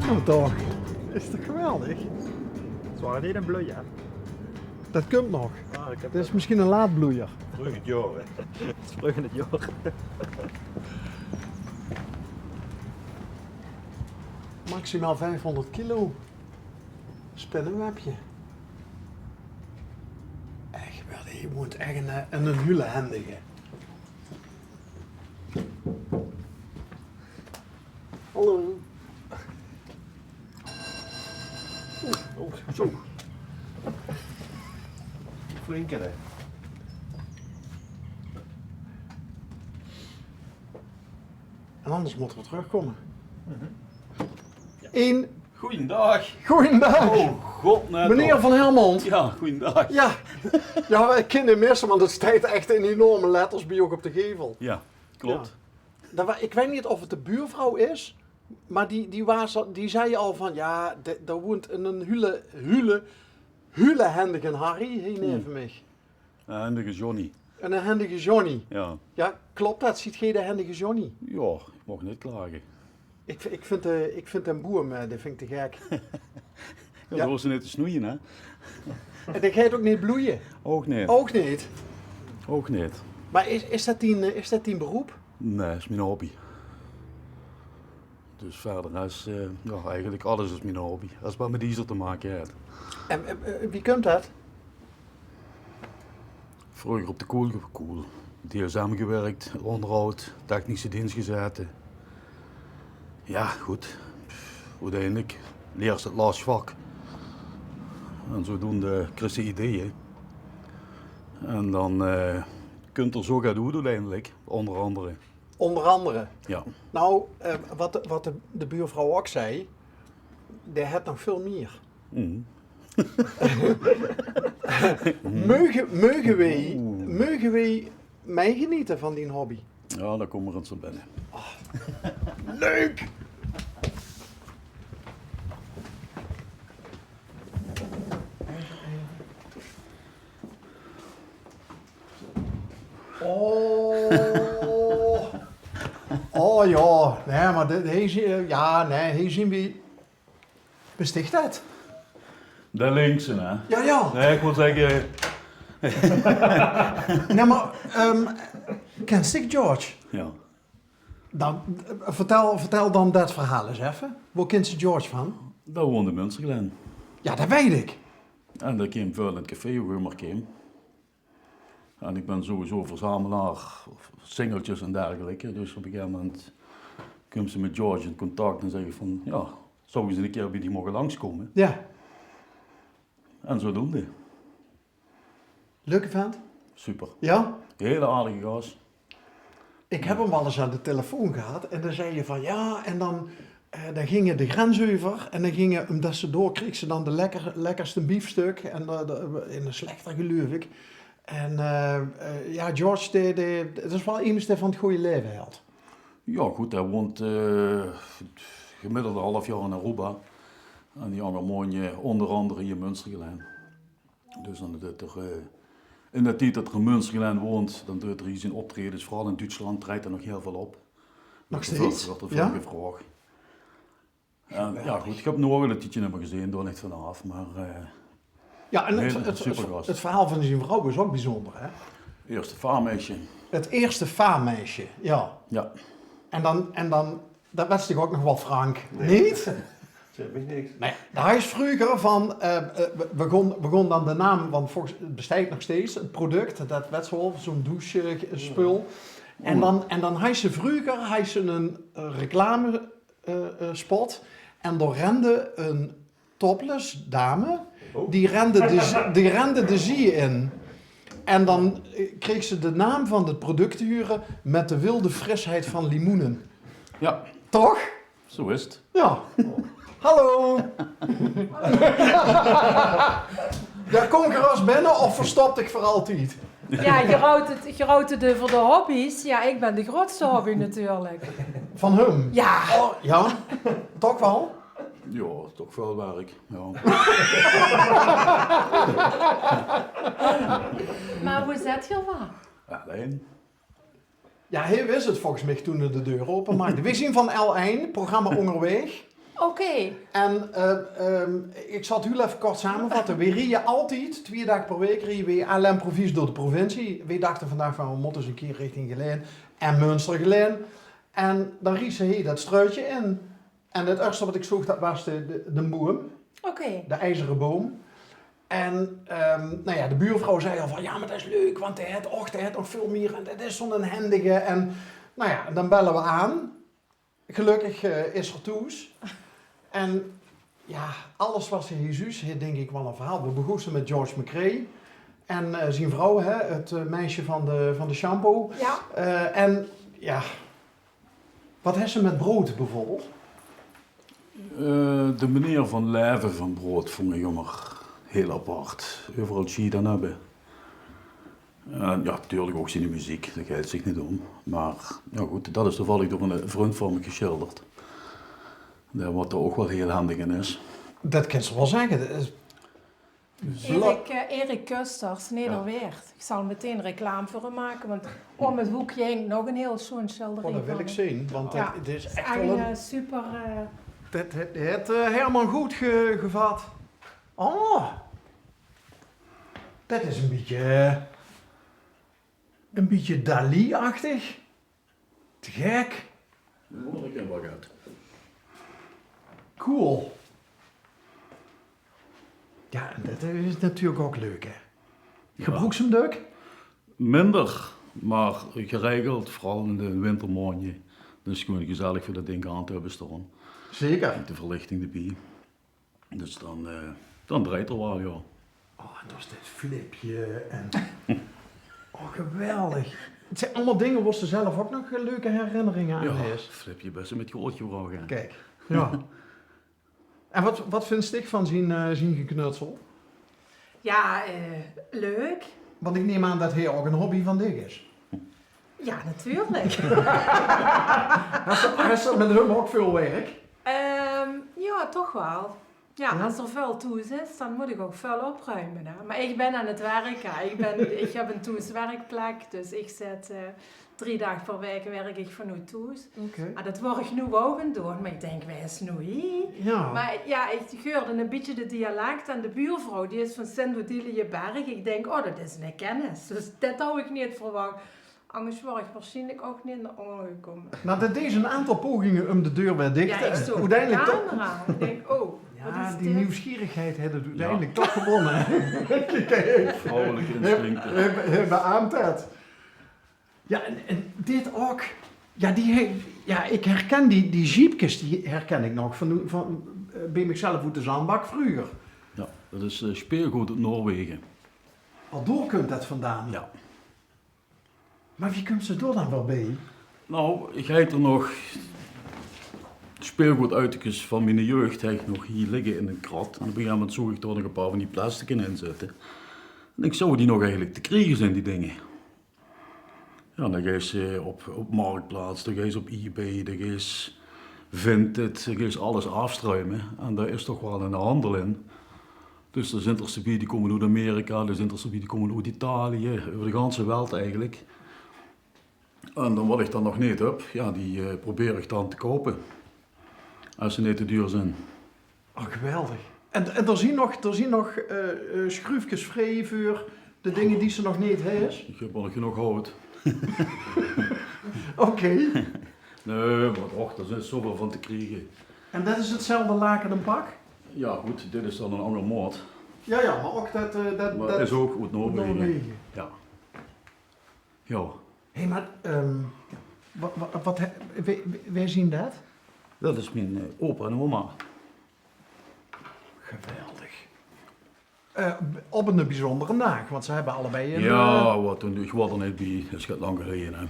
Nou toch, is toch geweldig? Het waren niet een bloei, hè? Dat komt nog. Ah, ik heb Dat is misschien een laadbloeier. Vroeg het jaar, hè. het is vroeg in het jaar. Maximaal 500 kilo. Spinnenwebje. Echt wel, je moet echt een hule handige. Hallo. Oh, zo. Flinke, hè. En anders moeten we terugkomen. Eén Goeiedag. goeiedag. Oh god, net Meneer al. Van Helmond. Ja, goeiedag. Ja, ja, wij kennen missen, want het staat echt in enorme letters bij ook op de gevel. Ja, klopt. Ik weet niet of het de buurvrouw is, maar die zei al van, ja, daar woont een hulehendige Harry, heen even mij. Ja, en de Johnny. En een hendige Johnny. Ja. Ja, klopt dat? Ziet geen de hendige Johnny? Ja, ik mag niet klagen. Ik vind een boer, dat vind ik te gek. Ja, Ja. zo is ze niet te snoeien, hè? En dat gaat ook niet bloeien. Ook niet. Ook niet. Ook niet. Maar is dat die beroep? Nee, is mijn hobby. Dus verder is, ja, eigenlijk alles is mijn hobby. Als het wat met diesel te maken heeft. En wie kunt dat? Vroeger op de koel. DSM gewerkt, onderhoud, technische dienst gezeten. Ja, goed. Uiteindelijk leer je het laatste vak. En zodoende krijg je ideeën. En dan kunt er zo gaan doen uiteindelijk, onder andere. Onder andere. Ja. Nou, wat de buurvrouw ook zei, die heeft nog veel meer. Mm. Mogen wij mij genieten van die hobby? Ja, daar komen we eens op binnen. Leuk! Oh, oh ja, nee, maar hier zien we. Besticht dat? De linkse, hè? Ja, ja. Nee, ik wil zeggen, Nee, maar ken Stick George? ja. Dan, vertel dan dat verhaal eens even. Waar kent ze George van? Daar woonde Münsterglen. Ja, dat weet ik. En daar kwam veel in het café, hoe je maar kwam. En ik ben sowieso verzamelaar, of singeltjes en dergelijke. Dus op een gegeven moment kwam ze met George in contact en zei van, ja, zou ze een keer bij die mogen langskomen? Ja, En zodoende. leuke vent. Super. Ja? Hele aardige gast. Ik heb hem wel eens aan de telefoon gehad en dan zei je van ja, en dan gingen de grens over en dan gingen, omdat ze door, kreeg ze dan de lekkerste biefstuk en in een slechter geloof ik. En ja, George, het is wel iemand die van het goede leven had. Ja goed, hij woont gemiddeld een half jaar in Aruba. En die jongen onder andere in Münsterglen. Dus dan doet er, in de tijd dat er in Münsterglen woont, dan doet er hier zijn optredens, vooral in Duitsland, treedt er nog heel veel op. Nog steeds? Wordt er veel Ja? gevraagd. En, ja goed, ik heb nog een tijdje niet meer gezien, door niet vanaf, maar Ja, en Hele supergast. het verhaal van zijn vrouw is ook bijzonder, hè? eerste vaarmeisje. Het eerste vaarmeisje, ja. Ja. En dan dat was toch ook nog wel Frank, niet? Zeg me niks. Nee, hij is vroeger van, begon dan de naam, want volgens het bestaat nog steeds, het product, dat werd zo'n douchespul. En dan hij ze vroeger, hij ze een reclame spot en er rende een topless dame, die rende de zee in. En dan kreeg ze de naam van het product te huren met de wilde frisheid van limoenen. Ja, Toch? zo is het. Ja. Hallo. Ja, kom ik er als binnen of verstopt ik voor altijd? Ja, je rouwt het voor de hobby's. Ja, ik ben de grootste hobby natuurlijk. Van hem? Ja. Oh, ja, toch wel? Ja, toch veel werk. Ja. Maar hoe zet je wat? Alleen. Ja, hij wist het volgens mij toen hij de deur openmaakte. We zien van L1, programma onderweg. Oké. En ik zal het heel even kort samenvatten. We rieën altijd, 2 dagen per week, rieën we à l'improvies door de provincie. We dachten vandaag van, we moeten eens een keer richting Geleen en Münster Geleen. En dan riep ze hier dat struitje in. En het eerste wat ik zocht, dat was de boom, Oké. de ijzeren boom. En nou ja, de buurvrouw zei al van, ja, maar dat is leuk, want hij heeft nog veel meer en dat is zo'n handige. En nou ja, dan bellen we aan. Gelukkig is er toes. En ja, alles was Jezus, denk ik wel een verhaal. We begonnen met George McRae en zijn vrouw, het meisje van de shampoo. Ja. En ja, wat heeft ze met brood bijvoorbeeld? De manier van leven van brood vond ik immer heel apart. Overal cheat aan hebben. Ja, natuurlijk ook zijn muziek, daar gaat het zich niet om. Maar ja goed, dat is toevallig door een vriend van me geschilderd. Wat er ook wel heel handig in is. Dat kan ze wel zeggen. Dat is Erik Kusters, Nederweert. Ik zal meteen reclame voor hem maken, want om het hoekje hangt nog een heel schoon schilderij. Oh, dat wil ik zien, want Ja, het is het is echt wel een... super... Het heeft helemaal goed gevat. Oh, dat is een beetje Dali-achtig. Te gek. Dat ik hem wel uit. Cool. Ja, en dat is natuurlijk ook leuk, hè. Gebroeksenduk? Minder, maar geregeld, vooral in de wintermaanden. Dan is het gewoon gezellig voor dat ding aan te hebben staan. Zeker. Met de verlichting erbij. Dus dan draait er wel, ja. Oh, en dat is dit flipje en... Oh, geweldig. Het zijn allemaal dingen waar ze zelf ook nog leuke herinneringen aan Ja, is. flip je best met gootje vragen. Kijk, ja. En wat vind je van zijn geknutsel? Ja, leuk. Want ik neem aan dat hij ook een hobby van dit is. Ja, natuurlijk. Hij staat met hem ook veel werk. Ja, toch wel. Ja, Ja? als er veel toes is, dan moet ik ook veel opruimen. Hè. Maar ik ben aan het werken. Ik heb een toeswerkplek, dus ik zet 3 dagen per week werk ik vanuit toes. Oké. Maar dat word ik nu ook aan doen, maar ik denk, wij is nu. Ja. Maar ja, ik geurde een beetje de dialect aan de buurvrouw, die is van Sint-Odilieberg. Ik denk, oh, dat is een kennis. Dus dat had ik niet verwacht. Anders word ik waarschijnlijk ook niet in de oren gekomen. Nou, dat deed een aantal pogingen om de deur weer dicht Ja, ik stond op de uiteindelijk toch... camera. Ik denk, oh, wat Ja, is die dit? nieuwsgierigheid hebben uiteindelijk toch gewonnen. Vrouwelijke instincten. Beaamt het. Ja, en dit ook. Ja, ik herken die jeepjes, die herken ik nog van bij mezelf uit de zandbak vroeger. Ja, dat is speelgoed uit Noorwegen. Al door komt dat vandaan. Ja. Maar wie komt ze door dan wel bij? Nou, ik heb er nog speelgoeduitjes van mijn jeugd heb ik nog hier liggen in een krat. En op een gegeven moment zoek ik er nog een paar van die plastieken in zitten. En ik zou die nog eigenlijk te krijgen zijn, die dingen. Ja, dan ga je ze op Marktplaats, dan ga je ze op eBay, dan ga je ze Vinted, dan ga je ze alles afstruimen. En daar is toch wel een handel in. Dus er zijn er ze bij die komen uit Amerika, er zijn er ze bij die komen uit Italië, over de ganse wereld eigenlijk. En dan wat ik dan nog niet heb, ja, die probeer ik dan te kopen. Als ze niet te duur zijn. Oh, geweldig. En er zien nog schroefjes vrij voor de dingen die ze nog niet heeft. Ik heb wel nog genoeg hout. Oké. Nee, maar och, er is zoveel van te krijgen. En dat is hetzelfde laken en pak? Ja goed, dit is dan een andere maat. Ja, maar ook dat... Maar dat is ook uit Noorwegen. Noorwegen. Ja. Ja. Hé, maar wij zien dat? Dat is mijn opa en oma. Geweldig. Op een bijzondere dag, want ze hebben allebei een... Ja, wat toen ik was er niet bij, dat is gaat lang geleden. Hè.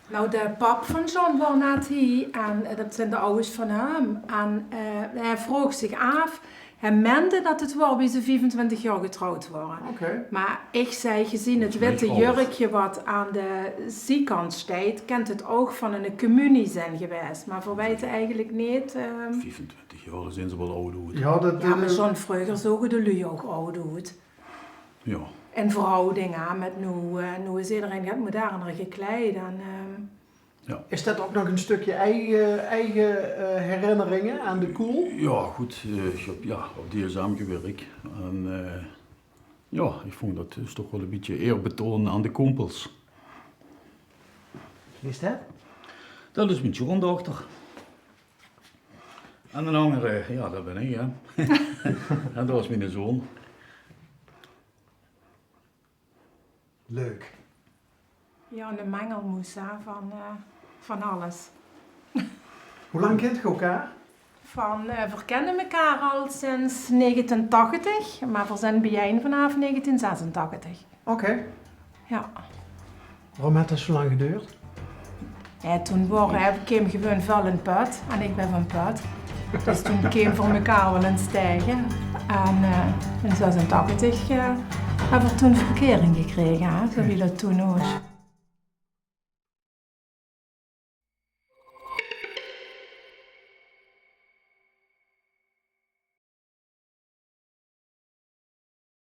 Nou, de pap van John was net hier en dat zijn de ouders van hem. En hij vroeg zich af, hij meende dat het was bij ze 25 jaar getrouwd waren. Oké. Maar ik zei, gezien het Dat is witte een beetje jurkje wat aan de zijkant staat, kent het ook van een communie zijn geweest. Maar verwijten eigenlijk niet. 25 jaar, dan zijn ze wel oud. Uit. Ja, dat... Ja, maar John vroeger zogen de lui ook oud uit. Ja. In verhouding aan met nu is iedereen gaat moderner gekleed. En, Ja. Is dat ook nog een stukje eigen herinneringen aan de koel? Ja, goed. Ik heb op DSM gewerkt. En ja, ik vond dat is toch wel een beetje eerbetoon aan de kompels. Wie is dat? Dat is mijn schoondochter. En een andere, ja, dat ben ik, hè. En dat was mijn zoon. Leuk. Ja, een mengelmoes hè, van alles. Hoe lang kent je elkaar? We kennen elkaar al sinds 1980, maar we zijn bijeen vanaf 1986. Oké. Ja. Waarom heeft dat zo lang geduurd? Ja, toen kwam gewoon veel in put en ik ben van put. Dus toen kwam voor elkaar wel een stijgen. En in 86 hebben we toen verkering gekregen, hè, zo wie dat toen was.